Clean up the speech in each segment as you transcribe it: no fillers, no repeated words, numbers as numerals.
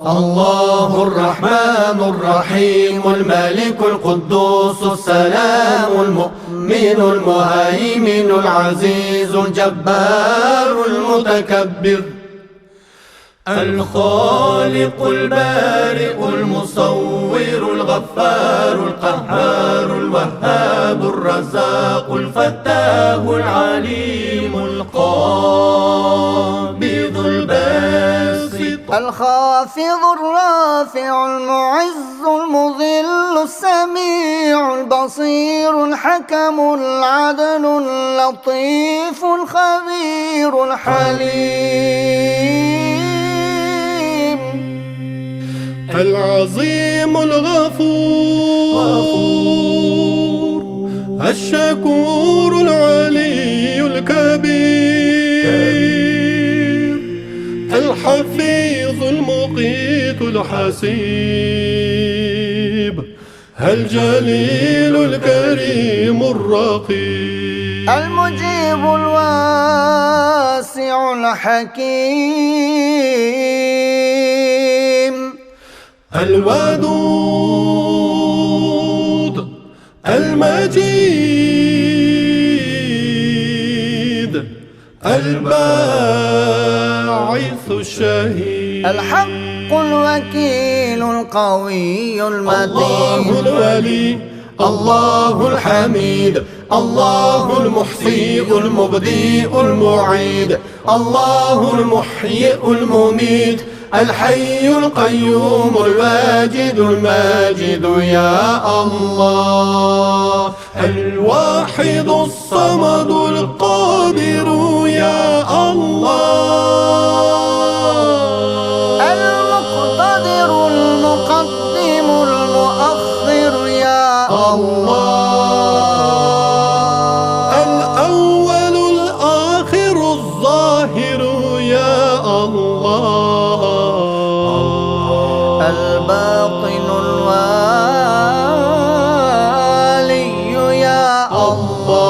الله الرحمن الرحيم الملك القدوس السلام المؤمن المهيمن العزيز الجبار المتكبر الخالق البارئ المصور الغفار القهار الوهاب الرزاق الفتاه العليم القابض الباسط الخافض الرافع المعز المذل السميع البصير الحكم العدل اللطيف الخبير الحليم العظيم الغفور الشكور العلي الكبير الحفيظ المقيت الحسيب الجليل الكريم الرقيب المجيب الواسع الحكيم الودود المجيد الباعث الشهيد الحق الوكيل القوي الله المتين الولي الله الحميد الله المحصي المبدئ المعيد الله المحيي المميت الحي القيوم الواجد الماجد يا الله الواحد الصمد القادر يا الله المقتدر المقدم المؤخر يا الله الأول الآخر الظاهر يا الله الباطن الوالي يا الله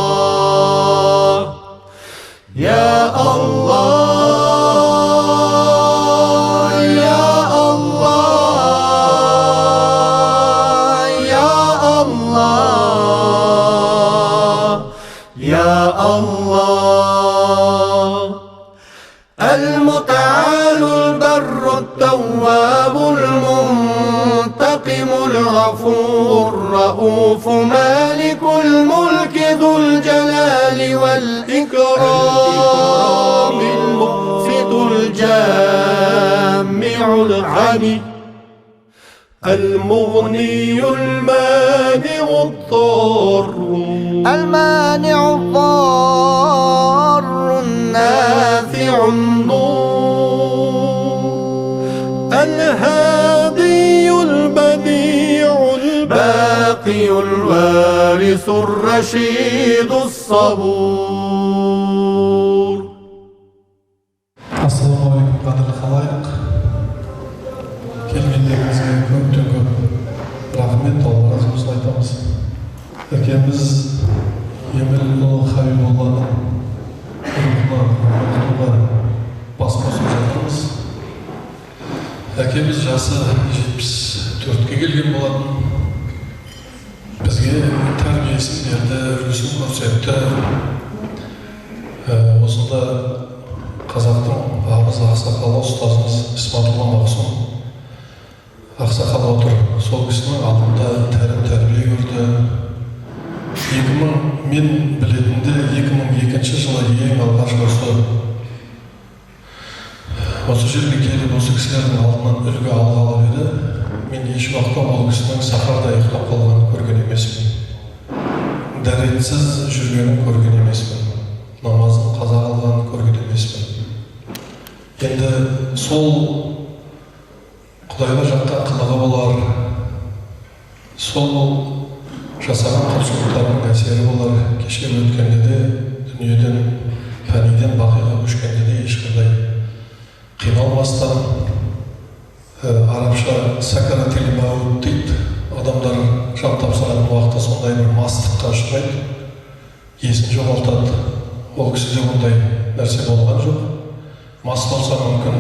يا الله يا الله يا الله يا الله المتعال البر التواب المنتقم الغفور الرؤوف مالك الملك ذو الجلال والإكرام المقسط الجامع العلي المغني المانع الضار المانع الضار النافع النور الهادي البديع الباقي الوارث الرشيد الصبور. Assalomu alaykum qadrli xaloyiq. Kelganlaringizga ko'pdan ko'p rahmat, Alloh razı olsun aytamiz. Biz Emil Habibullah'ın ruhuna basma söz aytamiz. Biz jасы 74'ke kelgen bolатын. Bizge tarbiyesini berdi, үлгісін көрсетті. Осында қазақтың абыз ақсақалы ұстазымыз Исматулла Мақсұм ақсақал отыр. Сол кісінің алдында тәрбие көрді. Мен білетінде 2002 жылы ең алғаш осы жерге келіп осы кісілердің алдынан үлгі алғалы еді. Мен еш уақытта ол кісінің сахарда ұйықтап қалғанын көрген емеспін. Дәретсіз жүргенін көрген емеспін. Намазын қаза қылғанын көрген емеспін. Енді сол Құдайға жаққан қылығы болар, сол жасаған құлшылықтардың әсері болар. Кеше өткенде де, дүниеден, фәниден бақиға көшкенде де ешқандай қиналмастан, арабша сакаратил маут дейді. Адамдар жан тапсыратын уақытта сондай бір мастыққа ұшырайды, есін жоғалтады. Ол кісіде ондай нәрсе болған жоқ. Мас болса мүмкін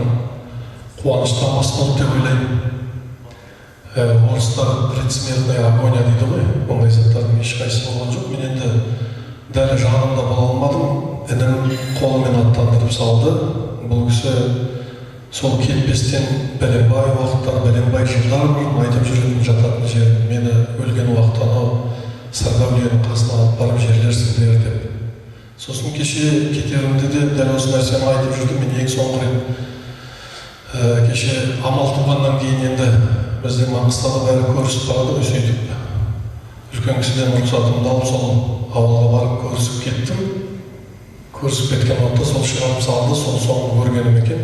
қуаныштан басталды деп ойлаймын. Орыстар предсмертная агония дейді ғой, ондай заттардың ешқайсысы болған жоқ. Мен енді дәл жанымда бола алмадым. Інім қолымен аттандырып салды. Бұл кісі сол кетпестен бәленбай уақыттар, бәленбай жылдар бұрын айтып жүретін жататын жерін мені өлген уақытта анау Сырғауленің қасына алып барып жерлерсіңдер деп. Сосын кеше кетерімде де дәл осы нәрсені айтып жүрдім. Мен ең соңғы рет кеше амал туғаннан кейін енді біздің Маңғыстауда бәрі көрісіп барады ғой, сөйтіп үлкен кісіден рұқсатымды алып сол ауылға барып көрісіп кеттім. Көрісіп кеткен уақытта сол шығарып салды, сол соңғы көргенім екен.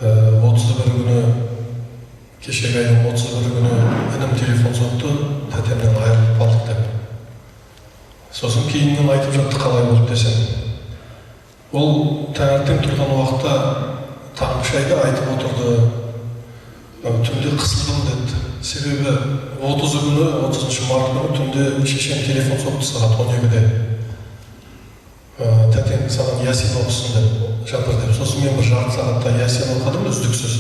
31 күні, кешегі айдың 31 күні інім телефон соқты, тәтемнен айырылып қалдық деп. Сосын кейіннен айтып жатты қалай болды десем. Ол таңертең тұрған уақытта таңғы шайда айтып отырды. Түнде қысылдым деді. Себебі 30 күні, 30 март күні түнде шешем телефон соқты сағат 12-де. Тәтең саған Ясин оқысын деп жатыр деп. Сосын мен бір жарты сағатта Ясин оқыдым үздіксіз.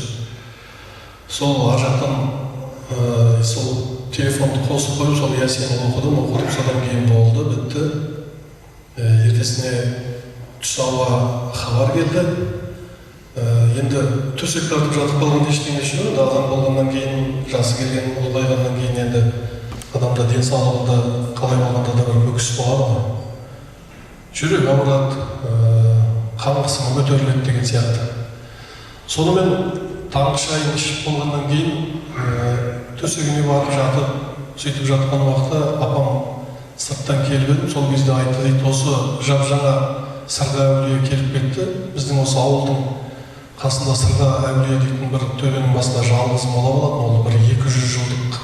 Сол ар жақтан сол телефонды қосып қойып, сол Ясин оқыдым, содан кейін болды, бітті. Ертесіне түс ауа хабар келді. Енді төсек тартып жатып қалған ештеңе жоқ. Адам болғаннан кейін, жасы келген, ұлғайғаннан кейін енді адамда денсаулығында қалай болғанда да бір өкіс болады ғой. Жүрек ауырады, қан қысымы көтеріледі деген сияқты. Сонымен таңғы шайын ішіп болғаннан кейін төсегіне барып жатып, сөйтіп жатқан уақытта апам сырттан келіп еді. Сол кезде айтты дейді, осы жап-жаңа Сырға әулие келіп кетті. Біздің осы ауылдың қасында Сырға әулие дейтін бір төбенің басында жалғыз мола болатын. Ол бір 200 жылдық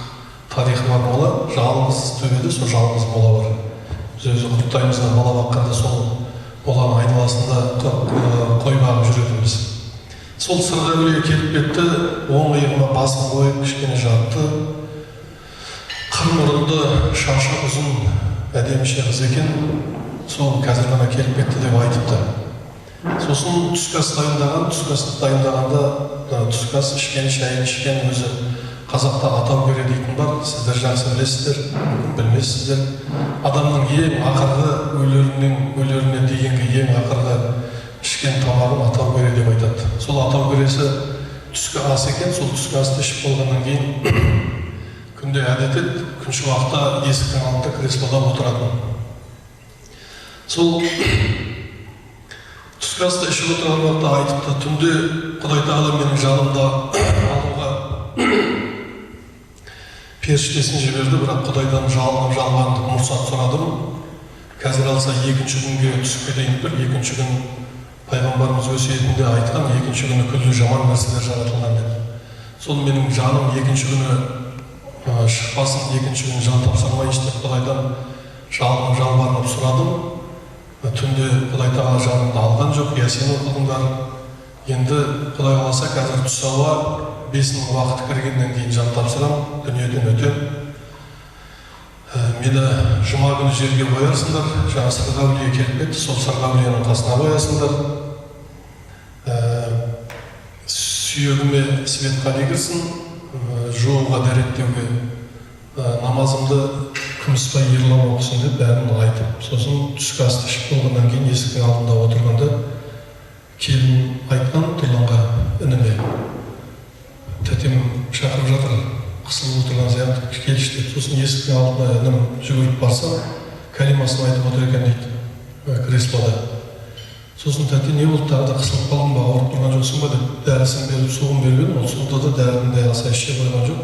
тарихы бар мола, жалғыз төбеде сол жалғыз мола бар. Біз өзі құттаймызда мола баққанда сол моланың айналасында қой бағып жүретінбіз. Сол Сырға әулие келіп кетті, оң иығыма басын қойып кішкене жатты. Қыр мұрынды, шашы ұзын, әдеміше қыз екен. Сол қазір ғана келіп кетті деп айтыпты. Сосын түскі ас дайындағанда түскі ас ішкен, шайын ішкен, өзі қазақта атау көре дейтін бар. Сіздер жақсы білесіздер, білмейсіздер. Адамның ең ақырғы өлеріне дейінгі ең ақырғы ішкен тамағын атау көре деп айтады. Сол атау көресі түскі ас екен. Сол түскі асты ішіп болғаннан кейін күнде әдет еді, күнші уақытта есіктің алдында креслода отыратын. Сол түскі асты ішіп отырған уақытта айтыпты, түнде Құдай Тағала менің жанымда алуға періштесін жіберді, бірақ Құдайдан жалғандық мұрсат сұрадым. Қазір алса екінші күнге түсіп кетейін бір, екінші күн пайғамбарымыз өсиетінде айтқан, екінші күні күллі жаман нәрселер жаратылған деп. Сол менің жаным екінші күні шықпасын, екінші күні жан тапсырмайыншы деп Құдайдан жалбарынып сұрадым. Түнде Құдай Тағала жанымды алған жоқ, Ясин оқыдыңдар. Енді Құдай қаласа қазір түс ауа 5-ның уақыты кіргеннен кейін жан тапсырам, дүниеден өтем. Мені жұма күні жерге қоярсыңдар, жаңа Сырға әулие келіп кетті, сол Сырға әулиенің қасына қоясыңдар. Сүйегіме свет қали кірсін, жууға дәреттеуге намазымды Күмісбай Ерлан оқысын деп бәрін айтып. Сосын түскі асты ішіп болғаннан кейін есіктің алдында отырғанда келін айтқан Тұрланға, ініме, тәтем шақырып жатыр, қысылып отырған сияқты, келші деп. Сосын есіктің алдына інім жүгіріп барса, кәлимасын айтып отыр екен дейді, креслода. Сосын тәте не болды, тағы да қысылып қалдың ба, ауырып тұрған жоқсың ба деп, дәрісін беріп, суын беріп едім. Ол суында да дәрінің де аса іше қойған жоқ.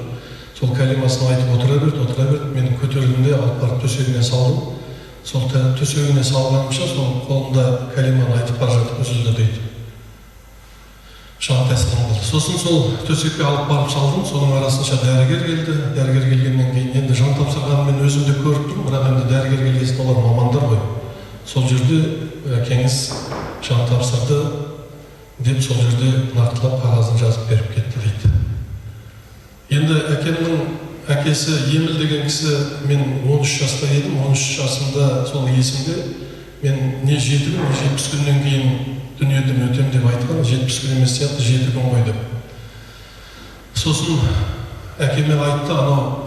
Сол кәлимасын айтып отыра берді, менің көтерілімде алып барып төсегіне салдым. Сол төсегіне салғанымша сол қолында кәлиманы айтып бара жатып үзілді дейді. Жан тәсілім болды. Сосын сол төсекке алып барып салдым, соның арасынша дәрігер келді. Дәрігер келгеннен кейін енді жан тапсырғанын мен өзім де көріп тұрмын, бірақ енді дәрігер келгесін олар мамандар ғой. Сол жерде әкеңіз жан тапсырды деп сол жерде нақтылап қағазын жазып беріп кетті дейді. Енді әкемнің әкесі Еміл деген кісі, мен 13 жаста едім, 13 жасымда сол есімде мен не 7 күн, не 70 күннен кейін дүниеден өтем деп айтқан, 70 күн емес сияқты 7 күн ғой деп. Сосын әкеме айтты, анау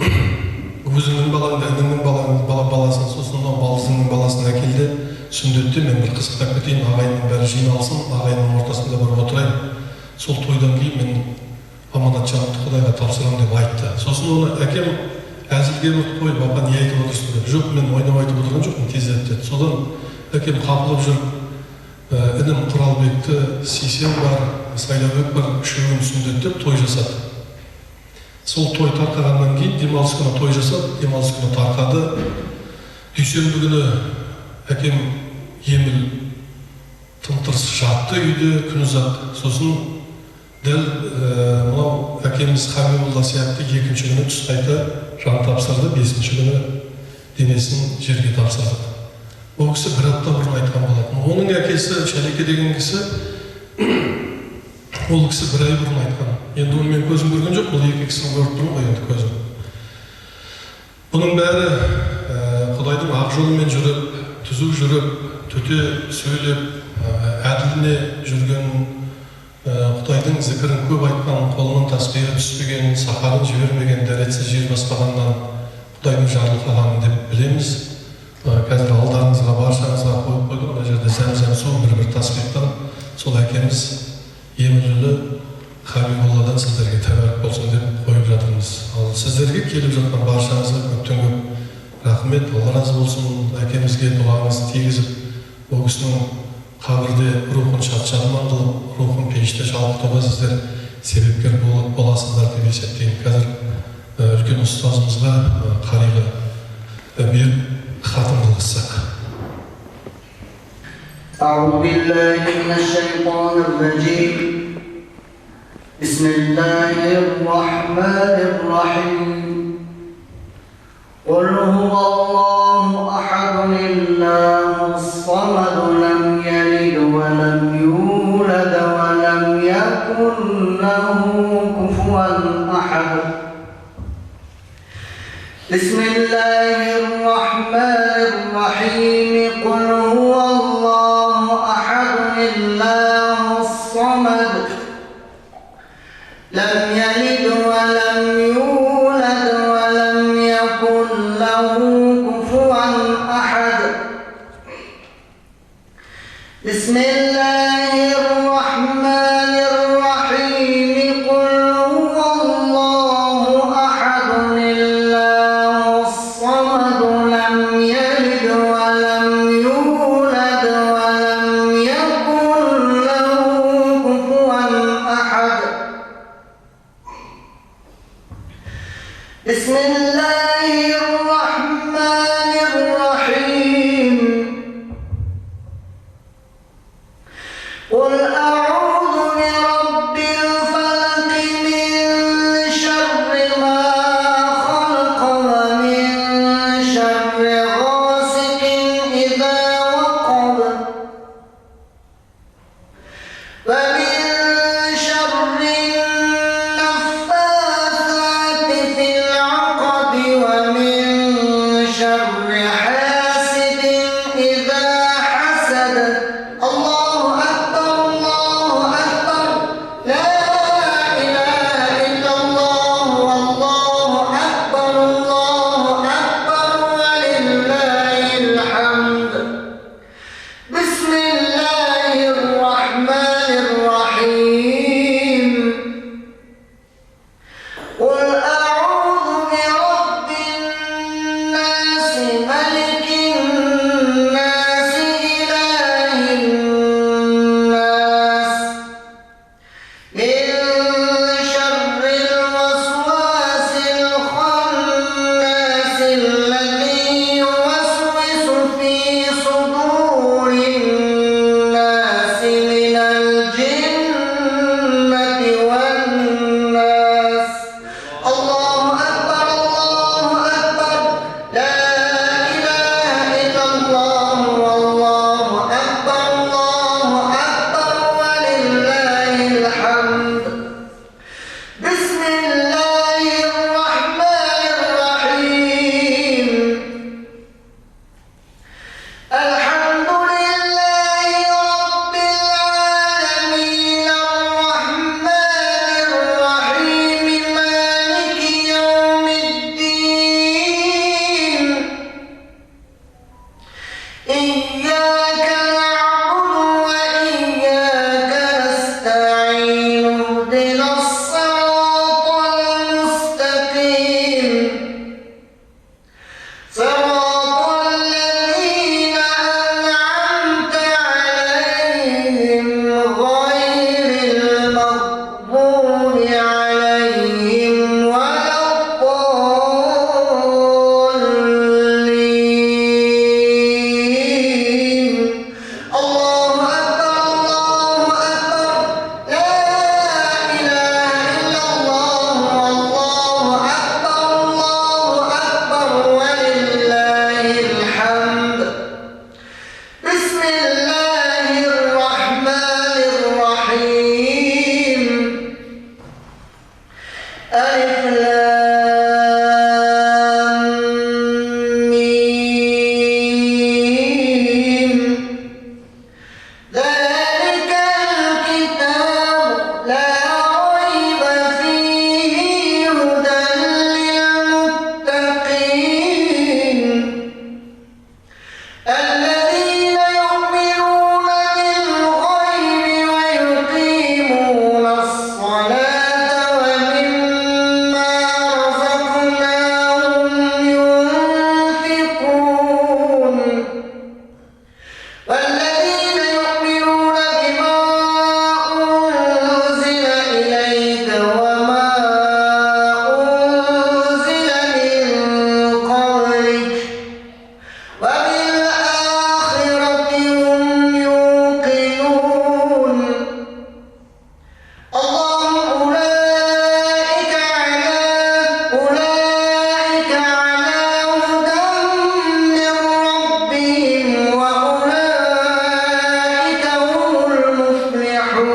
өзіңнің балаңды, ініңнің баласын, сосын анау баласының баласын әкелді, сүндетте мен бір қызықтап кетейін, ағайынның бәрі жиналсын, ағайынның ортасында бір отырайын. Сол тойдан кейін мен аманатжанымды Құдайға тапсырамын деп айтты. Сосын оны әкем әзілге қойып, апа не айтып отырсың деп. Жоқ, мен ойнап айтып отырған жоқпын, тездетіп деді. Содан әкем қапылып жүріп, інім Құралбекті, Сейсен бар, Сайлаубек бар, үшеуін сүндеттеп той жасады. Сол той тарқағаннан кейін демалыс күні той жасады, демалыс күні тарқады. Дүйсенбі күні әкем еміл тым-тырыс жатты үйде күн ұзақ. Сосын дәл мынау әкеміз Хабибулла сияқты екінші күні түс қайта жан тапсырды, бесінші күні денесін жерге тапсырды. Ол кісі бір апта бұрын айтқан болатын. Оның әкесі Шәлеке деген кісі, ол кісі бір ай бұрын айтқан. Енді оны мен көзім көрген жоқ, бұл екі кісінің көріп тұрмын ғой енді көзім. Бұның бәрі Құдайдың ақ жолымен жүріп, түзу жүріп, төте сөйлеп, әділіне жүрген, Құдайдың зікірін көп айтқан, қолының тасбиығы түспеген, сахарын жібермеген, дәретсіз жер баспағаннан Құдайдың жарылқағанын деп білеміз. Қазір алдарыңызға баршаңызға қойып қойдым, мына жерде зәм-зәм су бір тасбиқтан сол әкеміз Емілі Хабибулладан сіздерге тәбәрік болсын деп қойып жатырмыз. Ал сіздерге келіп жатқан баршаңызға көптен көп рахмет, Алла разы болсын. Әкемізге дұғаңызды тигізіп, ол кісінің қабірде рухын шат-шадыман қылып, рухын пейіште шалқытуға сіздер себепкер боласыздар деп есептеймін. Қазір үлкен ұстазымызға қариға беріп خاتم القصة. أعوذ بالله من الشيطان الرجيم. بسم الله الرحمن الرحيم. قل هو الله أحد الله الصمد لم يلد ولم يولد ولم يكن له كفوا أحد. بسم الله الرحمن الرحيم. قل هو الله أحد الله الصمد لم يلد ولم يولد ولم يكن له كفوا أحد. بسم الله الرحمن الرحيم. قل هو الله أحد الله الصمد لم يلد ولم يولد ولم يكن له كفوا أحد. بسم الله الرحمن الرحيم. قل أعوذ برب الفلق من شر ما خلق ومن شر غاسق إذا وقب ومن شر النفاثات في العقد ومن عليهم ولا الضالين. الله أكبر الله أكبر لا إله إلا الله الله أكبر ولله الحمد. بسم الله الرحمن الرحيم. ألف لام ميم. ذلك الكتاب لا ريب فيه هدى للمتقين الذين يؤمنون بالغيب ويقيمون الصلاة ومما رزقناهم ينفقون والذين يؤمنون بما أنزل إليك وما أنزل من قبلك وبالآخرة هم يوقنون. اللهم أولئك على هدى من ربهم وأولئك هم المفلحون.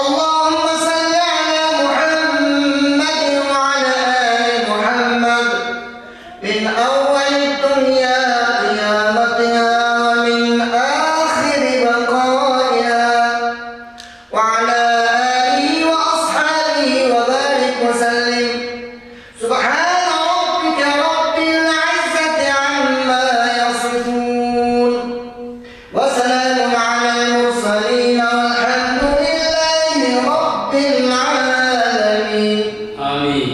اللهم صل على محمد وعلى آل محمد من أول الدنيا قيامتها ومن آخر بقائها وعلى آله وأصحابه وبارك وسلم. سبحان ربك رب العزة عما يصفون وسلام على المرسلين والحمد لله رب العالمين. آمين.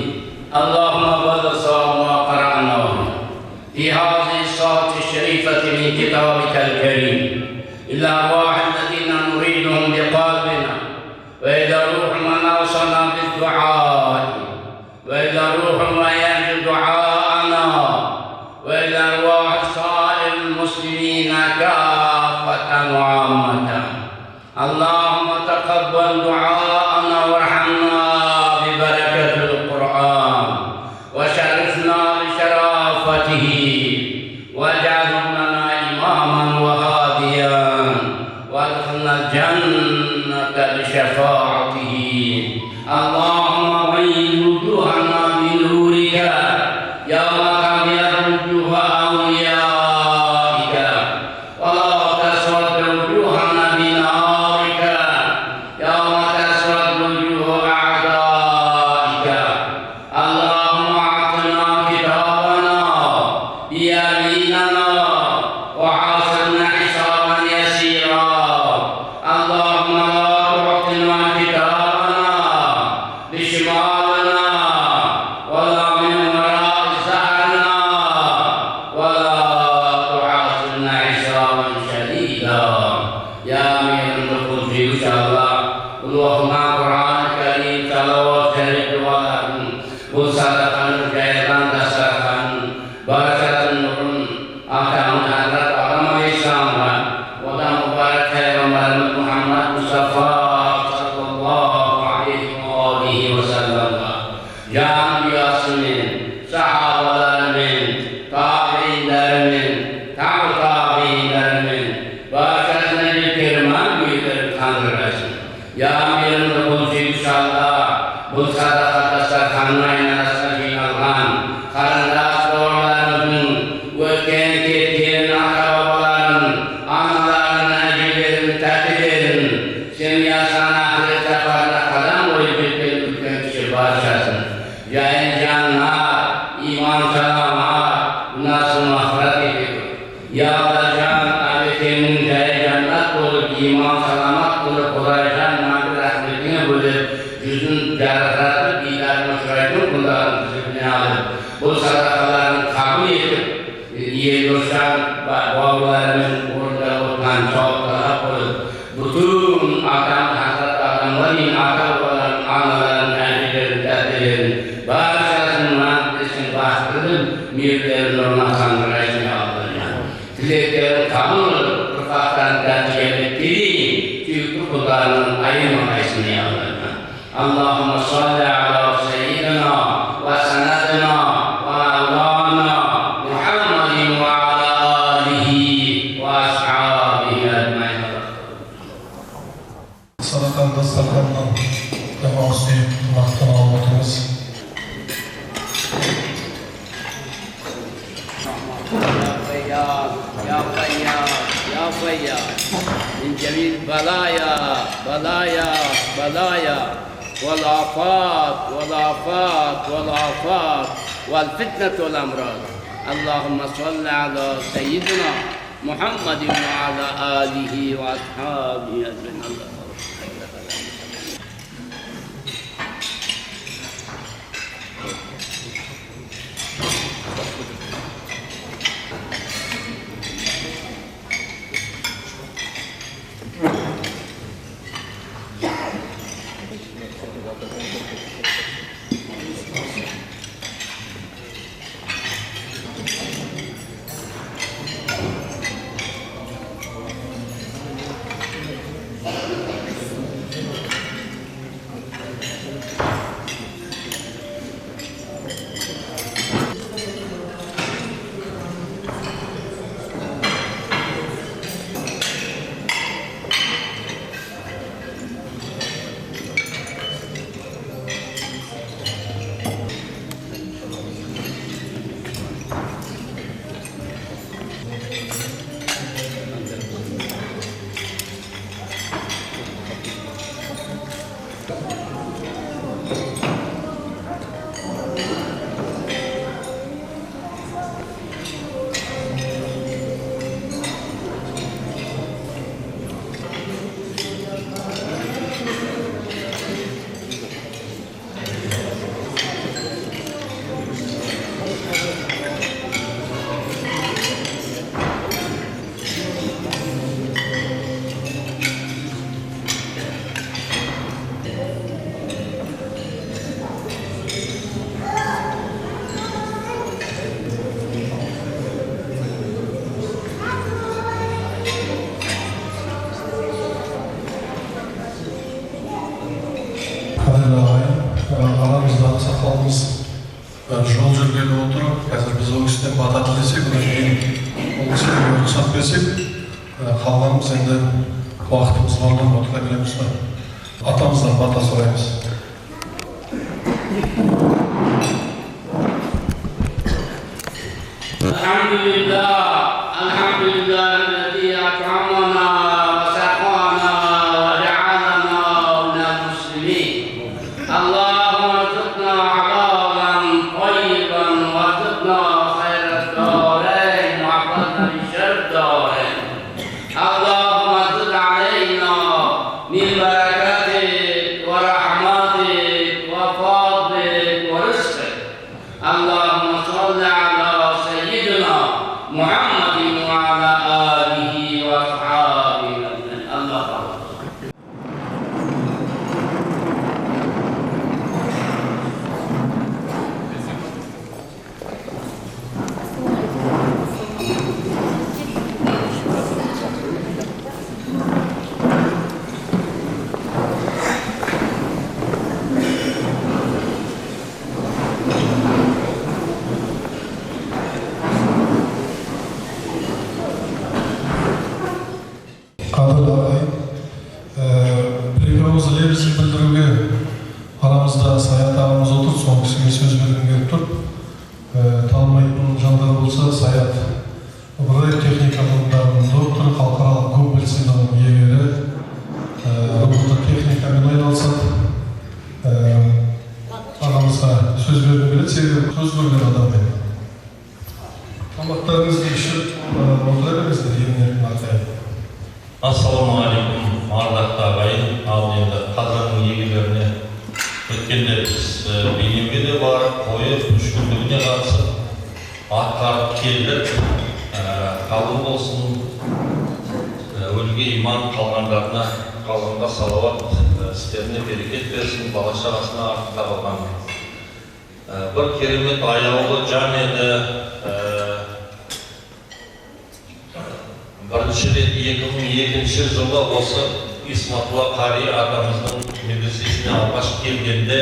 اللهم بلغ صواب ما قرأناه في هذه الساعة الشريفة من كتابك الكريم إلى أرواح الذين نريدهم بقلبنا وإلى روح من أوصلنا بالدعاء وإلى روح من يهدي دعاءنا وإلى أرواح سائر المسلمين كافة وعامة. اللهم تقبل دعاءنا وارحمنا ببركة القرآن وشرفنا بشرافته واجعله لنا إماما وهاديا وادخلنا الجنة بشفاعته. اللهم بيض وجوهنا بنورك يوم تبيض وجوه أوليائك ولا تسود وجوهنا بنارك يوم تسود وجوه أعدائك. اللهم أعطنا كتابنا بيميننا وحاسبنا حسابا يسيرا. اللهم لا تعطنا كتابنا بشمالنا ولا من وراء ظهرنا ولا تعاصرنا حسابا شديدا. يا أمير المؤمنين إن شاء الله اللهم قرآن الكريم تلاوة ولكم وصدقا خيرا تسرقا بركة نور أحكام حضرت علم الإسلام ودا مبارك خير محمد مصطفى صلى الله عليه وآله وسلم. يا أنبياء سنين صحابة درمين تابعين درمين تابعين درمين بركة نبي كرمان بيدر خانر رسم. يا أمير المؤمنين إن شاء الله بصدقة تسرقا نعين رسمين الغان خلناس دوران وكان كتير نحوالان أمران أجل تكتير سميا سنة لتفعل قدم ويبتل بكم شباشة يا إنجانا إيمان سلامات ناس مخرطي يا رجان أبتن جاي جنة كل إيمان سلامات كل قرآن نامل رحمتين بولي جزن جارتات بيدار مشرعون كندار bu sadaqalarni qabul etib yeyoshlar va bolalarimiz o'rnida o'tgan chog'lar bo'lib butun العين والحسن يا ربنا. اللهم صل على سيدنا وسندنا ومولانا محمد وعلى آله وأصحابه أجمعين. Sadakan dastarkandan demağızı maktan almadınız. يا فياض يا فياض من جميع بلايا بلايا بلايا والآفات والآفات والآفات والفتنة والأمراض. اللهم صل على سيدنا محمد وعلى آله وأصحابه أجمعين. Aramızda sakalımız жол жүргелі отырып, қазір біз ол кісіден бата тілесек, одан кейін ол кісіге рұқсат берсек, қалғанымыз енді уақытымыз барлығын отыра береміз. Атамыздан бата сұраймыз. Alhamdulillah الذي أطعمنا وسقانا وجعلنا من المسلمين. اللهم ارزقنا حلالا طيبا وارزقنا خير الدارين واحفظنا من شر الدارين. اللهم زد علينا من بركاتك ورحمتك وفضلك ورزقك. اللهم صل على سيدنا محمد وعلى آله وأصحابه أجمعين. الله أكبر. Қадірлі ағайын, бір-біріміз лебізін білдіруге арамызда Саят ағамыз отыр, соның кісіге сөз бергім келіп тұр. Танымайтын жандар болса, Саят Ыбырай техника ғылымдарының докторы, халықаралық Нобель сыйлығының иегері, роботтық техникамен айналысады. Ағамызға сөз бергім келеді, себебі сөз берген адаммен. Тамақтарыңызды ішіп, отыра беріңіздер, емін-еркін ағайын. Ассалаумағалейкум, ардақты ағайын. Ал енді қазірдің егелеріне өткенде біз бейнемге де барып, қойып, үш күндігіне қатысып, атқарып келдік. Қабыл болсын, өліге иман қалғандарына, қалғанға салауат, істеріне берекет берсін, бала-шағасына артында қалған. Бір керемет аяулы жан еді. Бірінші рет 2002 жылы осы Исматулла Қари атамыздың медресесіне алғаш келгенде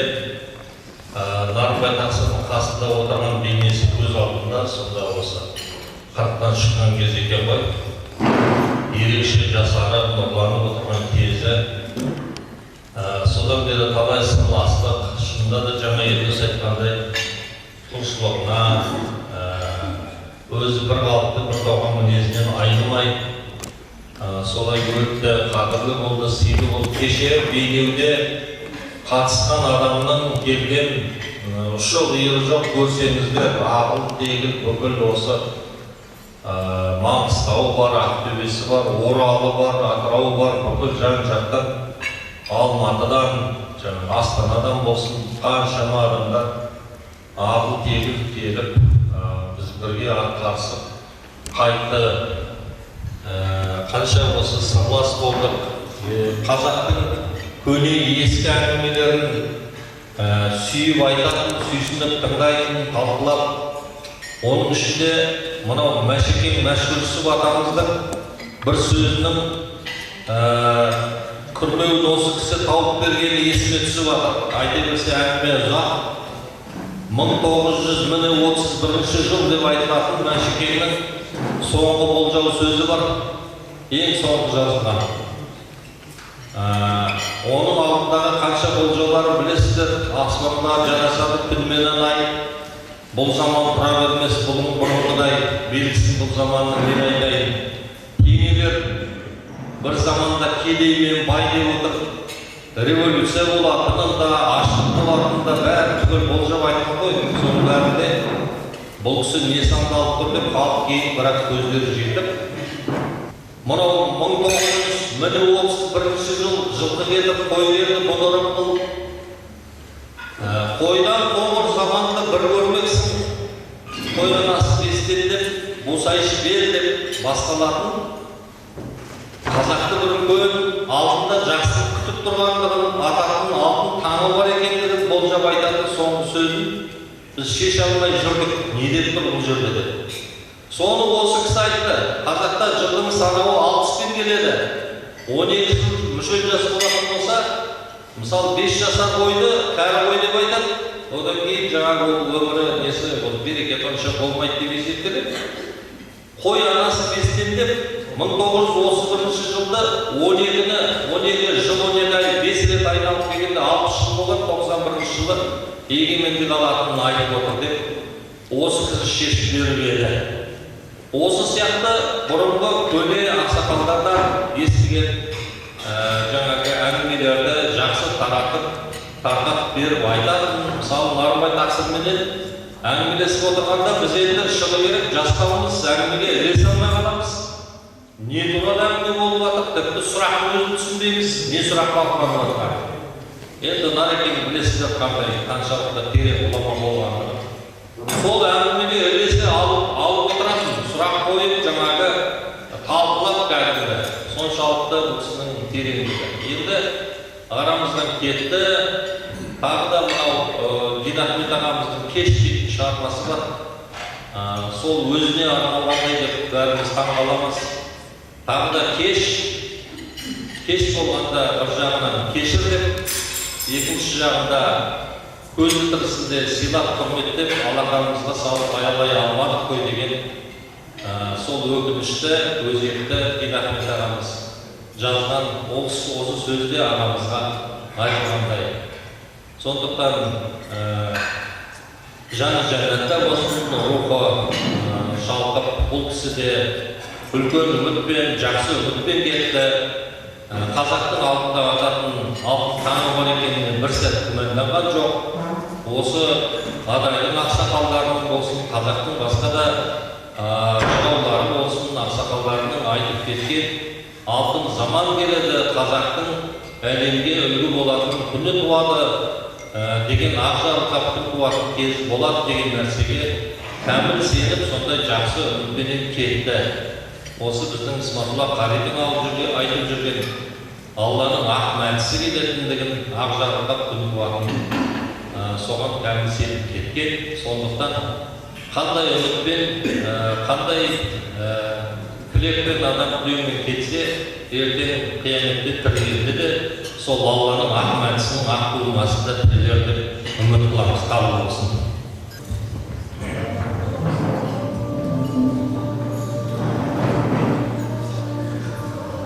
Нарынбай Тақсырдың қасында отырған бейнесі көз алдында, сонда осы 40-тан шыққан кез екен ғой. Ерекше жасарып, нұрланып отырған кезі. Содан бері талай сырластық, шынында да жаңа Елдос айтқандай құлшылығына, өзі бір қалыпты бір тоған мінезінен айнымай, солай өтті, қадірлі болды, сыйлы болды. Кеше бейнеуде қатысқан адамның келген ұшы-қиыры жоқ, көрсеңіздер, ағыл тегіл бүкіл осы Маңғыстау бар, Ақтөбесі бар, Оралы бар, Атырау бар, бүкіл жан-жақтан, Алматыдан, Астанадан болсын, қаншама адамдар ағыл тегіл келіп, біз бірге атқарысып, қайтты. Қанша осы сырлас болдық. Қазақтың көне ескі әңгімелерін сүйіп айтатын, сүйсініп тыңдайтын, талқылап, оның ішінде мынау Мәшекең Мәшһүрсіп атамыздың бір сөзінің күрмеуін осы кісі тауып бергені есіме түсіп жатыр. Айта берсе әңгіме ұзақ. 1931 жыл деп айтылатын Мәшекеңнің соңғы болжау сөзі бар, ең соңғы жазылған. Оның алдындағы қанша болжаулары білесіздер, аспанда жарасады күнменен ай, бұл заман тұра бермес бұрынғыдай, белгісін бұл заманның не айдай. Кеңелер бір заманда кедей мен бай деп отыр, революция болатынын да, аштық болатынын да бәрі түгел болжап айтқан ғой. Соның бәрінде бұл кісі не сандалып тұр деп халық кейін бірақ көздері жетіп. Мынау 1931 жыл жылқы кетіп, қой берді, бұдырып бұл. Қойдан қоңыр заманды бір көрмексің, қойдан асып естен деп, босайшы бер деп басталатын. Қазақты бір үлкен алдында жақсы күтіп тұрғандығын, атақтың алтын таңы бар екендігін болжап айтатын соңғы сөзін біз шеше алмай жүрдік. Не деп тұр бұл жерде деп. Соны осы кісі айтты. Қазақта жылдың санауы 60-пен келеді. 12 жыл мүшел жас болатын болса, мысалы 5 жасар бойды кәрі бой деп айтады. Одан кейін жаңағы өмірі несі береке қанша болмайды деп есептеледі. Қой анасы бестендеп 1931 жылда 12 жыл 12 ай 5 рет айналып келгенде 60 жыл болған, 91 жылы егемендік алатынын айтып отыр деп осы кісі шешіп беріп еді. Осы сияқты бұрынғы көне ақсақалдардан естіген жаңағы әңгімелерді жақсы таратып беріп айтатын. Мысалы Нарынбай Тақсырменен әңгімелесіп отырғанда біз енді шығы керек жастауымыз әңгімеге ілесе алмай қаламыз. Не туралы әңгіме болып жатыр, тіпті сұрақтың өзін түсінбейміз, не сұрақ талқыланып жатыр. Енді Нарекең білесіздер қандай қаншалықты терең ғұлама болғанын. Сол әңгімеге ілесе алып отыратын, сұрақ қойып жаңағы талқылап кәдімгі. Соншалықты бұл кісінің тереңдігі. Енді арамыздан кетті. Тағы да мынау Динахмет ағамыздың кеш дейтін шығармасы бар. Сол өзіне арналғандай деп бәріміз таңғаламыз. Тағы да кеш болғанда бір жағынан кешір деп, екінші жағында көзі тірісінде сыйлап құрметтеп, алақанымызға салып аялай алмадық қой деген сол өкінішті, өзекті Динахмет ағамыз жазған осы сөзде ағамызға айтылғандай. Сондықтан жаны жәннатта болсын, рухы шалқып, бұл кісі де үлкен үмітпен, жақсы үмітпен кетті. Қазақтың алдында ататын алтын таңы бар екеніне бір сәт күмәнданған жоқ. Осы адайдың ақсақалдарының болсын, қазақтың басқа да жыраулары болсын, ақсақалдарының айтып кеткен алтын заман келеді, қазақтың әлемге үлгі болатын күні туады деген ақжарқаптың туатын кез болады деген нәрсеге кәміл сеніп, сондай жақсы үмітпенен кетті. Осы біздің Исматулла Қаридің айтып жүрген Алланың ақ мәнісі келетіндігін, ақ жарқырап күн туатынын соған кәміл сеніп кеткен. Сондықтан қандай үмітпен, қандай тілектен адам дүниеге кетсе, ертең қияметте тірілгенде де сол Алланың ақ мәнісінің ақ туының астында тірелер деп үміт қыламыз, қабыл болсын.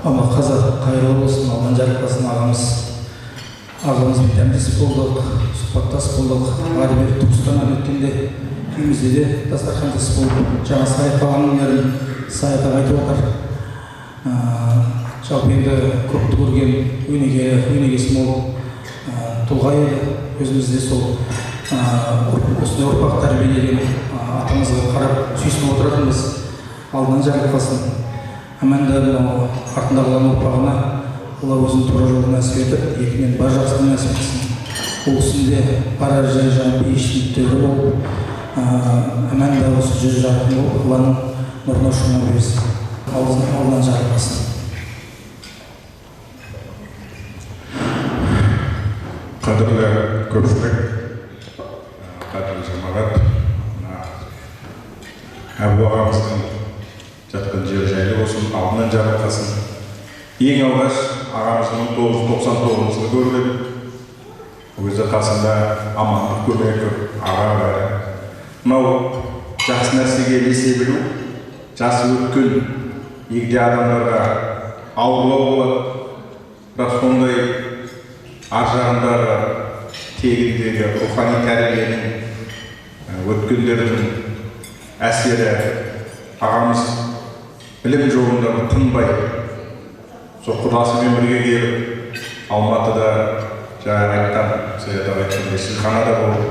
Алла қазақ қайырлы болсын, Алланың жарылқасын ағамызбен тәмдес болдық, сұхбаттас болдық. Ары бері Түркістаннан өткенде үйімізде де дастархандас болып, жаңа Сайқаның өнерін Сайқа айтып отыр. Жалпы енді көпті көрген өнегесі мол тұлға еді. Өзімізде сол осындай ұрпақ тәрбиелеген атамызға қарап сүйсініп отыратынбыз. Алланың жарылқасын. Әмәнда артындағылардың ұрпағына Алла өзінің тура жолын нәсіп етіп, екінен бар жақсыны нәсіп етсін. Ол кісінде бар жай бейішіліктері болып, әмәнда осы жүз жарқын болып, Алланың нұрына ұшына берсін. Алланың жарылқасын. Қадірлі көпшілік, қадірлі жамағат, Әбу ағамыздың жатқан жер жайлы болсын, алдынан жарылқасын. Ең алғаш ағамыздың 1999-жылы көрдік. Ол кезде қасында амандық көмегі аға бәрі. Мынау жақсы нәрсеге ілесе білу, жасы өткен егде адамдарға аурулау болады. Бірақ сондай ар жағындағы тегіндегі рухани тәрбиенің өткендердің әсері ағамыз білім жолында тынбай сол құдасымен бірге келіп Алматыда жаңағы айтқан Саят аға айтқандай шілханада болып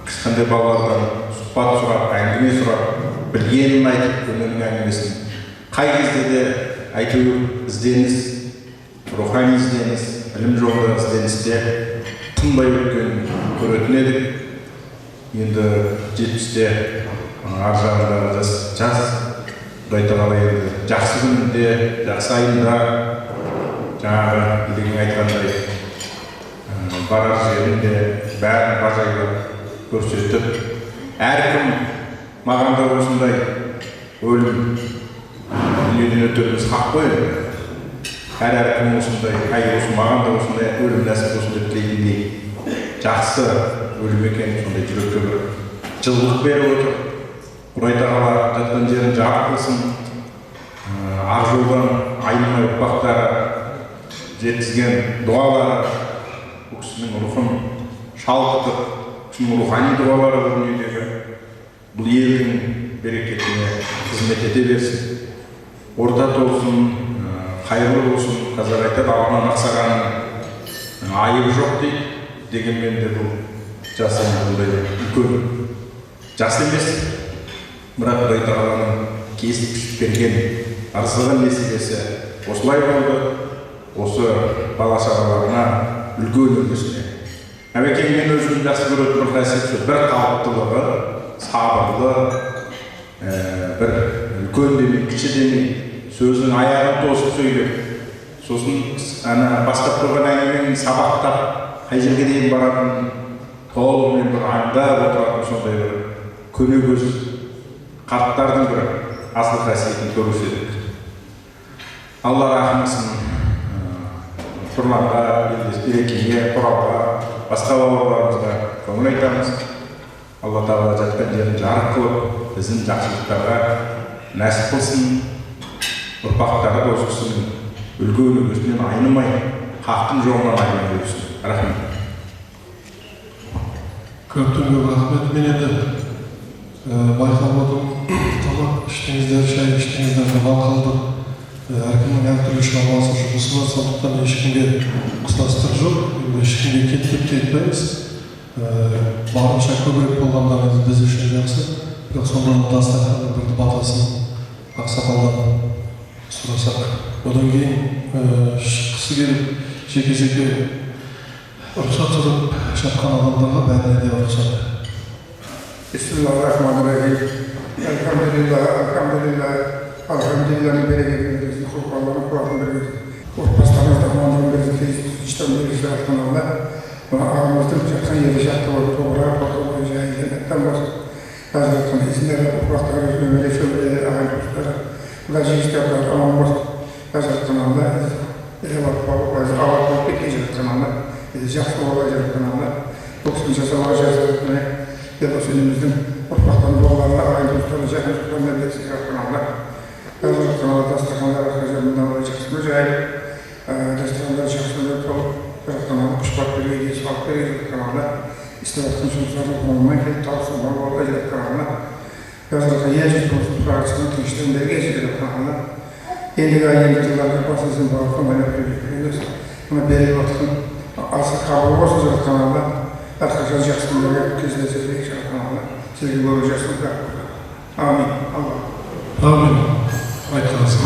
кішкентай балалардан сұхбат сұрап, әңгіме сұрап, білгенін айтып, өнерінің әңгімесін қай кезде де әйтеуір ізденіс, рухани ізденіс, білім жолында ізденісте тынбай өткен көретін едік. Енді 70-те ар жағындағы жас Құдай тағала енді жақсы күнінде, жақсы айында жаңағы елдің айтқандай барар жерінде бәрін ғажайып көрсетіп, әркім маған да осындай өлім дүниеден өтеріміз хақ қой. Әркім осындай, осы маған да осындай өлім нәсіп болсын деп тілейтіндей жақсы өлім екен, сондай жүрекке бір жылылық беріп отыр. Құдай тағала жатқан жерін жарық қылсын, ар жолдан айнымай ұрпақтары жеткізген дұғалары бұл кісінің рухын шалқытып, кісінің рухани дұғалары бұл дүниедегі бұл елдің берекетіне қызмет ете берсін, орта толсын, қайырлы болсын. Қазір айтады, алдынан ақсағанның айыбы жоқ дейді. Дегенмен де бұл жас бұндай үлкен жас емес, бірақ Құдай тағаланың кесіп берген арзыған несібесі осылай болды. Осы бала-шағаларына үлкен үлгісіне. Әбекең мен өзім жақсы көретін бір қасиеті, бір қалыптылығы, сабырлы, бір үлкен демей, кіші демей, сөзінің аяғын тосып сөйлеп, сосын бастап тұрған әңгіменің сабақтап, қай жерге дейін баратын, толығымен бір аңдап отыратын сондай бір көне көз қарттардың бір асыл қасиетін көрсетеді. Алла рахмасын Тұрланға, Берекеге, Құралға, басқа бауырларымызға көңіл айтамыз. Алла тағала жатқан жерін жарық қылып, біздің жақсылықтарға нәсіп қылсын, ұрпақтары да осы кісінің үлкен үлгісінен айнымай, хақтың жолынан айнымай өтсін. Рахмет. Көптен көп рахмет. Мен енді байқап отырмын, тамақ іштеңіздер, шай іштеңіздер ғана қалды. Әркімнің әртүрлі шығармасы жұмысы бар, сондықтан ешкімге қысастық жоқ, ешкімге кеттеп те етпейміз. Барынша көбірек болғандарыңыз біз үшін жақсы, бірақ сонда дастарханның бір батасын ақсақалдан сұрасақ. Одан кейін шыққысы келіп, жеке-жеке рұқсат сұрап жатқан адамдарға бәріне де рұқсат. Бисмиллахир-рахманир-рахим. Alhamdulillah'ın bereketini versin, Allah'ın Kur'an'ın bereketini. Ortaslarınızda Allah'ın bereketini, işten bereketini artan Allah. Ve ağımızda bıçaktan yeri şartı var, toprağa, toprağa, cennetten var. Hazretleri izinleri ufakları ömürü şöyle ağır dostları. Ulaşı istiyorlar ama bost. Hazretleri Allah ele bakmalı, ağır bulup bekleyecek kanalda. Жақсы olacak kanalda. 90. savaş Hazretleri Yavuz önümüzün ufaktan doğalarına ağır dostları yakın tutanlar bekleyecek kanalda. Hazretleri Allah dastakhanlar arkadaşlarından olacaksın. Mücahil dastakhanlar şahsında olup Hazretleri Allah kuşbak veriyor, sağlık veriyor kanalda. İstifatın sonuçlarını kullanmak ve tavsiyeler olacak kanalda. Hazretleri Yecid olsun parasının tınçlarında geçecek kanalda. Yeni yıllarda basısını bağırtmayla birlikteyiz. Ama belli vaktin asıl kabul olsun kanalda. Arkadaşlar Jackson'da kesecek kanalda. Sizleri göreceksiniz. Amin. Allah. Amin. Aytınız.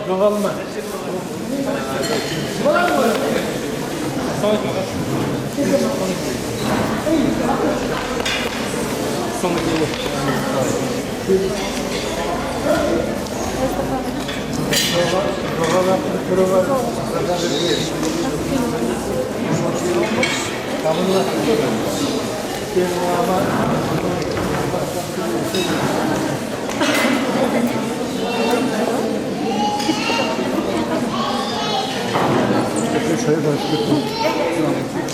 Жоғалма. Şöyle başlık.